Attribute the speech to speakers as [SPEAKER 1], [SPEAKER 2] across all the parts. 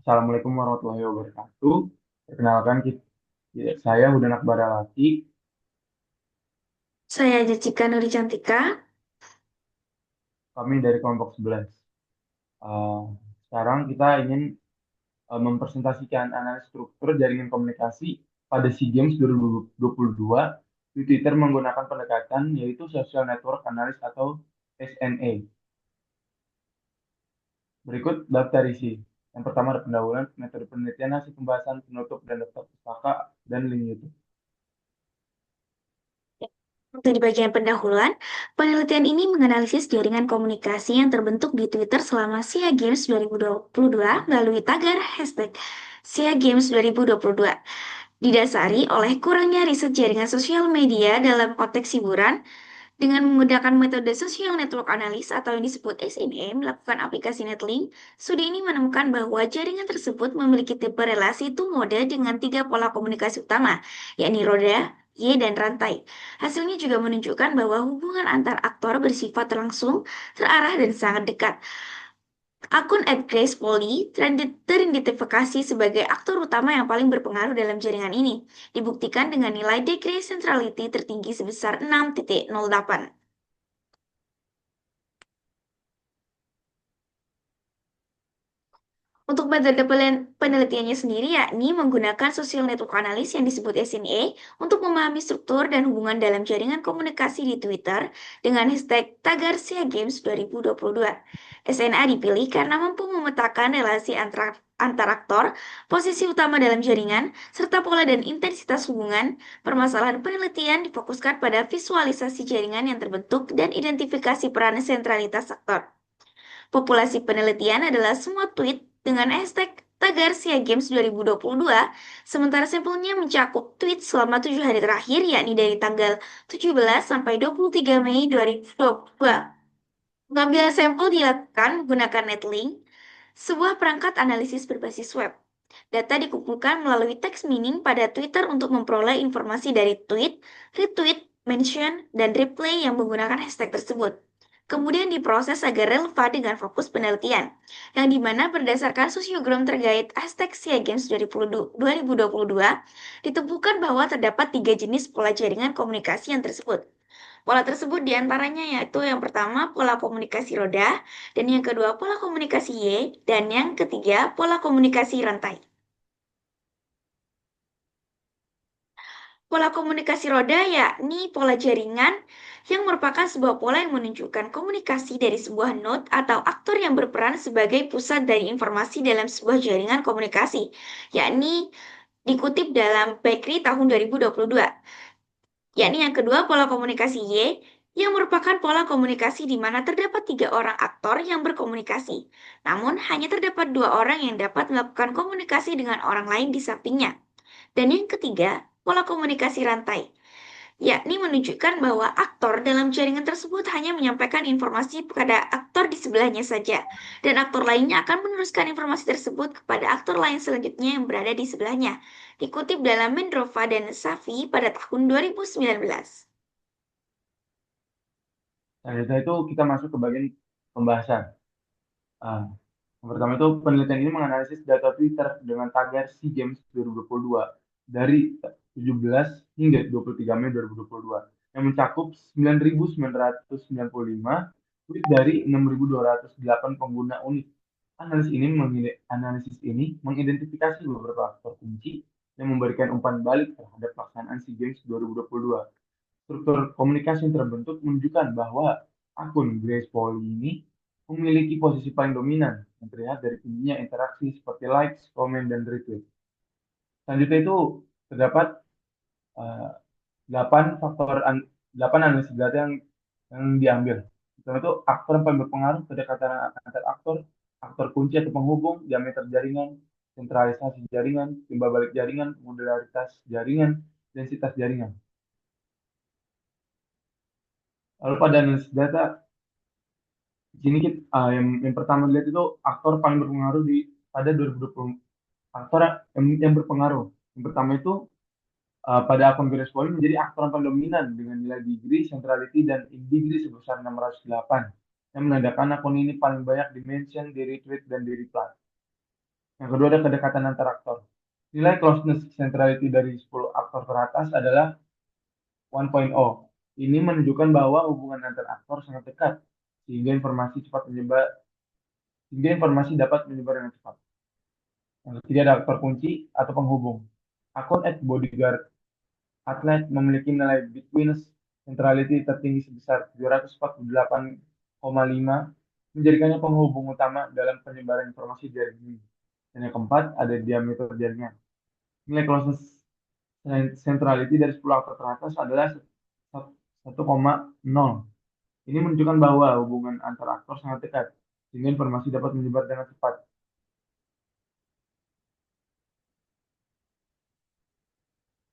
[SPEAKER 1] Assalamualaikum warahmatullahi wabarakatuh. Perkenalkan, saya Hudan Akbar Alati.
[SPEAKER 2] Saya Jessica Nuri Cantika.
[SPEAKER 1] Kami dari kelompok 11. Eh, Sekarang kita ingin mempresentasikan analisis struktur jaringan komunikasi pada SEA Games 2022 di Twitter menggunakan pendekatan yaitu Social Network Analysis atau SNA. Berikut daftar isi. Yang pertama ada pendahuluan, metode penelitian, hasil pembahasan, penutup, dan daftar pustaka, dan link YouTube.
[SPEAKER 2] Untuk di bagian pendahuluan, penelitian ini menganalisis jaringan komunikasi yang terbentuk di Twitter selama SEA Games 2022 melalui tagar hashtag SEA Games 2022. Didasari oleh kurangnya riset jaringan sosial media dalam konteks hiburan, dengan menggunakan metode Social Network Analysis atau yang disebut SNA melakukan aplikasi Netlink, studi ini menemukan bahwa jaringan tersebut memiliki tipe relasi two mode dengan tiga pola komunikasi utama, yakni roda, Y, dan rantai. Hasilnya juga menunjukkan bahwa hubungan antar aktor bersifat langsung, terarah, dan sangat dekat. Akun @gracepolly teridentifikasi sebagai aktor utama yang paling berpengaruh dalam jaringan ini, dibuktikan dengan nilai degree centrality tertinggi sebesar 6,08. Untuk metode penelitiannya sendiri yakni menggunakan social network analysis yang disebut SNA untuk memahami struktur dan hubungan dalam jaringan komunikasi di Twitter dengan hashtag tagar SEA Games 2022. SNA dipilih karena mampu memetakan relasi antar aktor, posisi utama dalam jaringan, serta pola dan intensitas hubungan. Permasalahan penelitian difokuskan pada visualisasi jaringan yang terbentuk dan identifikasi peran sentralitas aktor. Populasi penelitian adalah semua tweet dengan hashtag tagar SEA Games 2022, sementara sampelnya mencakup tweet selama 7 hari terakhir, yakni dari tanggal 17 sampai 23 Mei 2022. Pengambilan sampel dilakukan menggunakan Netlink, sebuah perangkat analisis berbasis web. Data dikumpulkan melalui text mining pada Twitter untuk memperoleh informasi dari tweet, retweet, mention, dan replay yang menggunakan hashtag tersebut. Kemudian diproses agar relevan dengan fokus penelitian, yang dimana berdasarkan sosiogram terkait hashtag SEA Games 2022, ditemukan bahwa terdapat tiga jenis pola jaringan komunikasi yang tersebut. Pola tersebut diantaranya yaitu yang pertama pola komunikasi roda, dan yang kedua pola komunikasi Y, dan yang ketiga pola komunikasi rantai. Pola komunikasi roda yakni pola jaringan yang merupakan sebuah pola yang menunjukkan komunikasi dari sebuah node atau aktor yang berperan sebagai pusat dari informasi dalam sebuah jaringan komunikasi, yakni dikutip dalam Bakery tahun 2022. Yakni yang kedua pola komunikasi Y, yang merupakan pola komunikasi di mana terdapat tiga orang aktor yang berkomunikasi. Namun hanya terdapat dua orang yang dapat melakukan komunikasi dengan orang lain di sampingnya. Dan yang ketiga, pola komunikasi rantai, yakni menunjukkan bahwa aktor dalam jaringan tersebut hanya menyampaikan informasi kepada aktor di sebelahnya saja, dan aktor lainnya akan meneruskan informasi tersebut kepada aktor lain selanjutnya yang berada di sebelahnya. Dikutip dalam Mendrova dan Safi pada tahun 2019.
[SPEAKER 1] Selanjutnya itu kita masuk ke bagian pembahasan. Ah, yang pertama itu penelitian ini menganalisis data Twitter dengan tagar SEA Games 2022 dari 17 hingga 23 Mei 2022 yang mencakup 9.995 tweet dari 6.208 pengguna unik. Analisis ini mengidentifikasi beberapa faktor kunci yang memberikan umpan balik terhadap pelaksanaan SEA Games 2022. Struktur komunikasi yang terbentuk menunjukkan bahwa akun Grace Polly ini memiliki posisi paling dominan yang terlihat dari tingginya interaksi seperti likes, komen, dan retweet. Selanjutnya itu terdapat eh, 8 8 analisis data yang diambil. Pertama itu aktor yang paling berpengaruh, kedekatan antar aktor, aktor kunci atau penghubung, diameter jaringan, sentralisasi jaringan, timbal balik jaringan, modularitas jaringan, densitas jaringan. Lalu pada analisis data, di sini yang pertama dilihat itu aktor paling berpengaruh pada 2020. Aktor yang berpengaruh. Yang pertama itu pada akun Grace Polly menjadi aktor yang paling dominan dengan nilai degree, centrality, dan in degree sebesar 608. Yang menandakan akun ini paling banyak dimention, di retweet, dan di reply. Yang kedua ada kedekatan antar aktor. Nilai closeness centrality dari 10 aktor teratas adalah 1.0. Ini menunjukkan bahwa hubungan antar aktor sangat dekat, sehingga informasi dapat menyebar dengan cepat. Yang ketiga ada aktor kunci atau penghubung. Akun @bodyguard atlet memiliki nilai betweenness centrality tertinggi sebesar 748,5, menjadikannya penghubung utama dalam penyebaran informasi jaringan. Dan yang keempat ada diameter jaringan. Nilai closeness centrality dari 10 aktor teratas adalah 1,0. Ini menunjukkan bahwa hubungan antar aktor sangat dekat, sehingga informasi dapat menyebar dengan cepat.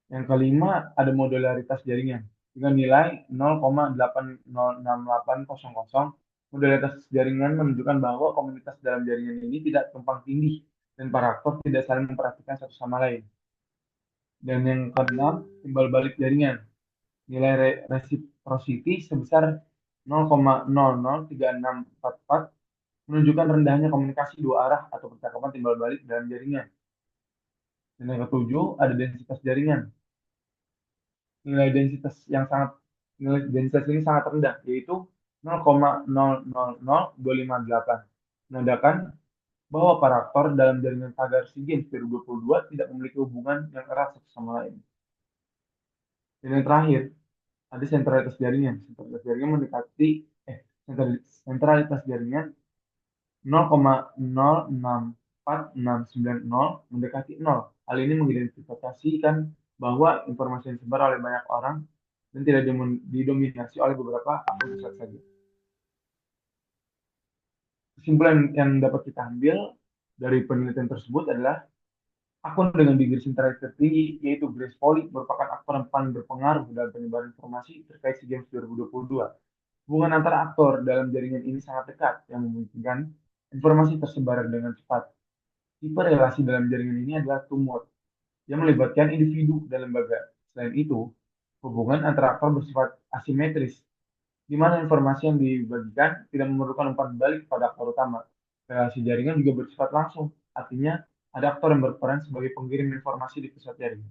[SPEAKER 1] Yang kelima, ada modularitas jaringan. Dengan nilai 0,8068800, modularitas jaringan menunjukkan bahwa komunitas dalam jaringan ini tidak tumpang tindih dan para aktor tidak saling memperhatikan satu sama lain. Dan yang keenam, timbal balik jaringan. Nilai reciprocity sebesar 0,003644 menunjukkan rendahnya komunikasi dua arah atau percakapan timbal balik dalam jaringan. Dan yang ketujuh, ada densitas jaringan. nilai densitas yang sangat Nilai densitas ini sangat rendah, yaitu 0,000258, menandakan bahwa para aktor dalam jaringan tagar SEA Games 2022 tidak memiliki hubungan yang erat satu sama lain. Dan yang terakhir, ada sentralitas jaringan. Sentralitas jaringan 0,064690 mendekati 0. Hal ini mengidentifikasikan bahwa informasi yang disebar oleh banyak orang dan tidak didominasi oleh beberapa akun besar saja. Kesimpulan yang dapat kita ambil dari penelitian tersebut adalah akun dengan degree centrality tertinggi, yaitu Grace Polly, merupakan aktor yang paling berpengaruh dalam penyebaran informasi terkait SEA Games 2022. Hubungan antara aktor dalam jaringan ini sangat dekat, yang memungkinkan informasi tersebar dengan cepat. Tipe relasi dalam jaringan ini adalah tumor yang melibatkan individu dan lembaga. Selain itu, hubungan antara aktor bersifat asimetris, di mana informasi yang dibagikan tidak memerlukan umpan balik pada aktor utama. Relasi jaringan juga bersifat langsung, artinya ada aktor yang berperan sebagai pengirim informasi di pusat jaringan.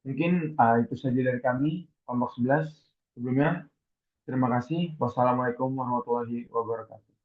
[SPEAKER 1] Mungkin itu saja dari kami, kelompok 11. Sebelumnya, terima kasih. Wassalamualaikum warahmatullahi wabarakatuh.